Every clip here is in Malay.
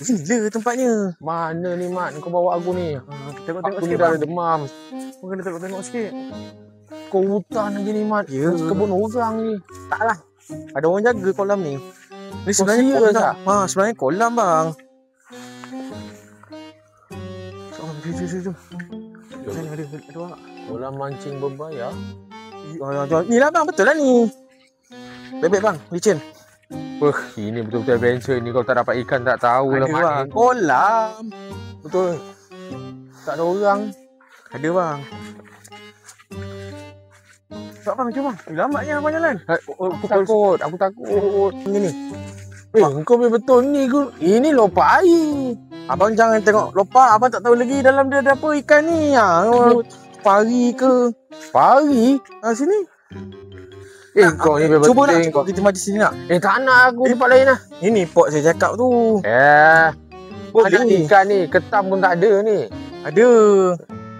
Gila tempatnya. Mana ni Mat? Kau bawa aku ni. Tengok-tengok Aku ni sikit dah bang. demam. Kau kena tengok-tengok sikit. Kau hutan lagi ni Mat. Ya. Kebun orang ni. Taklah. Ada orang jaga kolam ni. Ni Kau sebenarnya serius kolam. tak? Sebenarnya kolam bang. Jom. Ada orang. Kolam mancing berbayar. Ni lah bang, betul lah ni. Bebek bang, licin. Ini betul-betul adventure ni. Kalau tak dapat ikan tak tahu lah Ada Mat. bang, kolam. Betul. Tak ada orang. Ada bang. Tak bang, jom bang. Lambatnya abang jalan. Aku takut. Ni. Kau betul ni. Ini lopak air. Abang jangan tengok lopak. Abang tak tahu lagi dalam dia ada apa ikan ni. Pari ke? Pari? Sini. Kau ni betul. Cuba nak kita maju sini nak. Tak nak aku tempat lain lah. Ini pot saya cakap tu. Ada ikan ni. Ketam pun tak ada ni. Ada.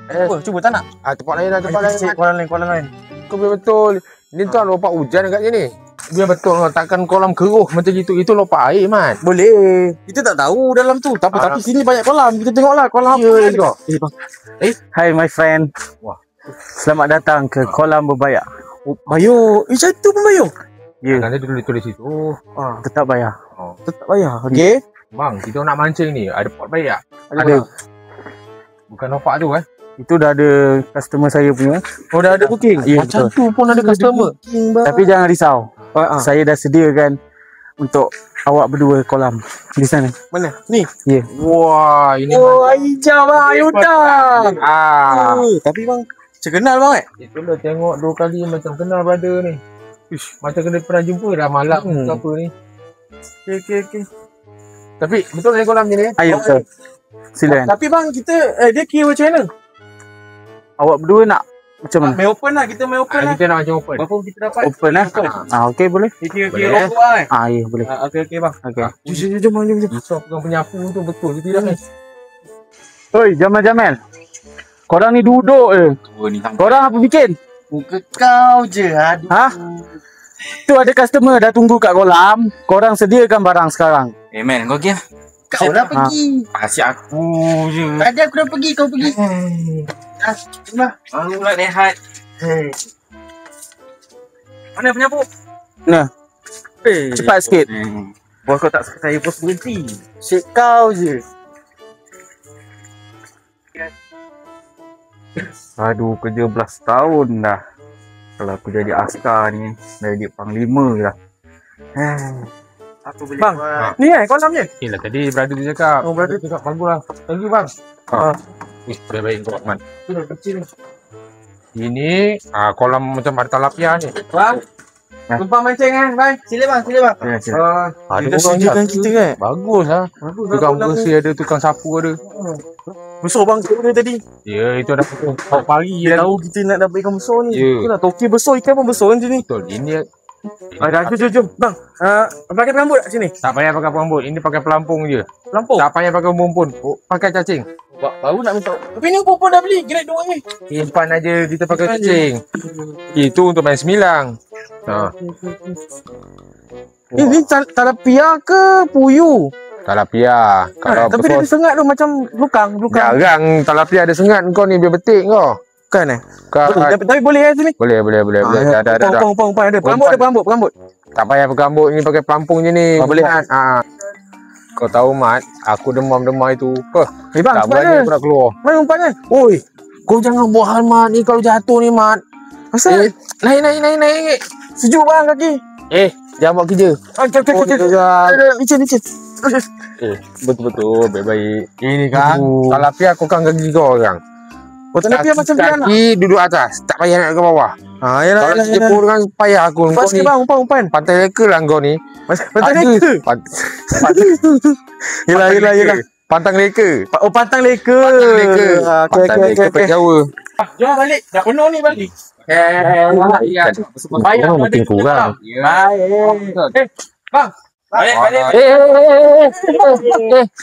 Apa? Cuba tak nak? Tempat lain lah. Tempat lain. Kolam lain. Kau betul. Ini tu lopak hujan dekat sini. Biar betul kau takkan kolam keruh macam gitu. Itu lopak air Mat. Boleh. Kita tak tahu dalam tu. Tapi sini banyak kolam. Kita tengoklah kolam apa. Ya, Bang. Hai my friend. Wah. Selamat datang ke kolam berbayar. Bayo. Satu pun bayo. Ya, Nanti tulis situ. tetap bayar. Tetap bayar. Okey. Bang, kita nak mancing ni. Ada pot bayar. Ada. Bukan lopak tu Itu dah ada customer saya punya. Oh, dah ada booking. Ya, Macam betul. tu pun ada customer. Tapi jangan risau. Saya dah sediakan untuk awak berdua kolam di sana. Mana? Ni. Ya. Wah, ini Air hijau bang. Air udang. Tapi bang, macam kenal bang Itulah tengok 2 kali macam kenal brother ni. Macam kena pernah jumpa dah malam ke apa ni. Okey. Tapi betul ni kolam ni. Ya, betul. Silakan. Tapi bang, kita dia kira macam mana? Awak berdua nak macam mana? Main open lah. Kita main open lah. Kita nak macam open. Berapa kita dapat? Open lah. Okey, boleh. Kira Boleh. rokok lah Ya, boleh. Okey bang. Okey. Jom bang. So, pegang penyapu tu betul ke tidak ni? Oi, Jamal. Korang ni duduk je. Korang apa bikin? Muka kau je. Aduh. Ha? Tu ada customer dah tunggu kat kolam. Korang sediakan barang sekarang. Man, kau okey? Kau dah pergi. Asyik aku je. Tadi aku dah pergi, kau pergi. Jomlah. Baru nak rehat. Mana penyapu? Nah, cepat sikit. Bos kau tak suka saya bos berhenti. Syek kau je. Aduh, kerja belas tahun dah. Kalau aku jadi askar ni, dah jadi panglima dah. Aku boleh bang, ni kolamnya. Lah tadi brother dia cakap. Oh, brother cakap bagus lah. Thank you bang. Baik-baik kau Rahman. Kecil. Ini kolam macam ada talapia ni. Bang. Tumpang mancing bang. Sila bang. Ya, sila. Ada Kita orang sediakan kita kan. Bagus lah. Tukang bersih ada, tukang sapu ada. Besar bang kita tadi. Ya, itu ada pagi Dia dah. tahu kita nak dapat ikan besar ni. Ya. Itulah toki besar, ikan pun besar macam ni. Betul. Ini Jom. Bang, pakai rambut kat sini. tak payah pakai rambut. Ini pakai pelampung je. Lampau. Tak payah pakai bumbun. Pakai cacing. Baru nak minta. Tapi ni pun dah beli. Grade 2 ni. Simpan aja kita pakai cacing. Itu untuk main semilang. Ini talapia ke puyu? Talapia. Kalau Tapi dia ada sengat tu macam lukang. jarang talapia ada sengat kau ni biar betik kau. Kan Kau Tapi boleh sini. boleh. Dah. Umpan ada. Perambut. Tak payah pakai rambut, ini pakai pelampung je ni. Boleh. Kau tahu Mat, aku demam-demam itu. Bang, Tak berani aku nak keluar. mana umpannya? Oi, kau jangan buat hal Mat ni kalau jatuh ni Mat. Asal? Naik. Sejuk bang kaki. Jangan buat kerja. Licin. Betul-betul, baik-baik. Ini kan, talapia kau kan kaki kau orang. Talapia macam piranha. Kaki duduk atas, tak payah nak ke bawah. Kalau jepur kan payah aku. Pas Kau ke ni bang, umpan. pantai leka lah kau ni. Pantang leka. Yelah. Pantang leka. Oh, pantang leka. Pantang leka Pek Jawa. Jom balik. Dah penuh ni balik. Bayar makin kurang. Baik. Bang. Balik.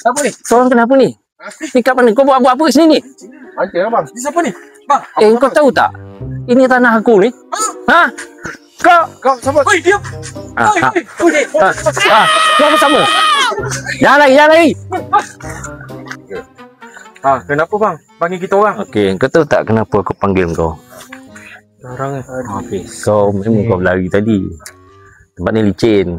Apa ni? Seorang kenapa ni? Ni kat mana? Kau buat apa kat sini ni? Macam bang. Ni siapa ni? Bang. Kau tahu tak? Ini tanah aku ni. Ha? Kau sabar. Oi, diam. Kau apa sama? Jangan lagi. Kenapa bang? Panggil kita orang. Okey, kau tahu tak kenapa aku panggil kau? Orang Okey, kau memang kau berlari tadi. Tempat ni licin.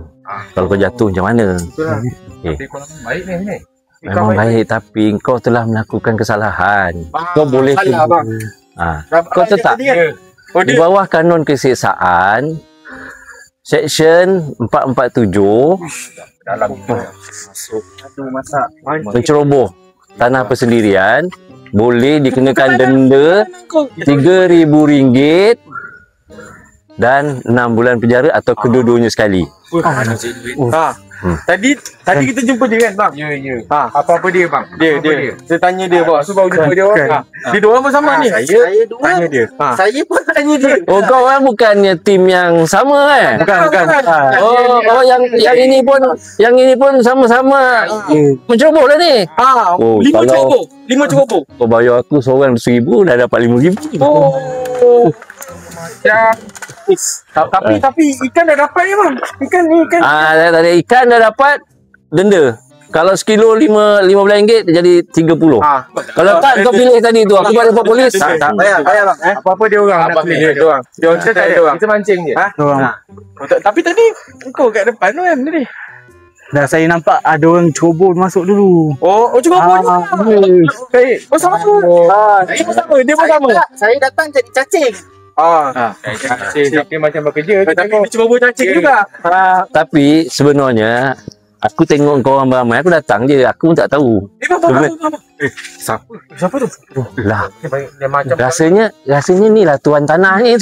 Kalau kau jatuh macam mana? betul lah. Eh. Tapi kau baik ni. Memang baik tapi kau telah melakukan kesalahan. Kau boleh salah bang. Kau tahu tak? Di bawah kanun keseksaan Section 447 Dalam satu masak. menceroboh tanah persendirian boleh dikenakan denda RM3,000 dan 6 bulan penjara atau kedua-duanya sekali. Tadi kita jumpa dia kan bang? Ya. Apa dia bang? Dia. Saya tanya dia bang. Aku baru jumpa dia orang. Dia dua orang bersama ni. Saya dua. Tanya dia. Saya pun tanya dia. Oh, kau orang bukannya tim yang sama kan? Bukan. Oh, yang ini pun sama-sama menceroboh lah ni. Oh, 5 kalau ceroboh. kau bayar aku seorang RM1,000 dah dapat RM5,000. Oh. Ya. Tapi ikan dah dapat ni bang. Ikan. Ikan dah dapat denda. Kalau sekilo RM15 jadi RM30. Kalau tak kau pilih tadi tu, aku balik polis. Tak payah bang. Apa dia orang nak pilih dia orang. Kita tak ada orang. Kita mancing je. Tapi tadi kau kat depan tu kan tadi. Dah saya nampak ada orang ceroboh masuk dulu. Oh ceroboh ni. Baik. Oh sama. Dia pun sama. Saya datang jadi cacing. Tapi macam bekerja. Tapi dia ceroboh cacing juga. Tapi sebenarnya aku tengok kau orang ramai, aku datang je, aku pun tak tahu. Siapa tu? Lah, Dia macam rasanya ni lah tuan tanah ni.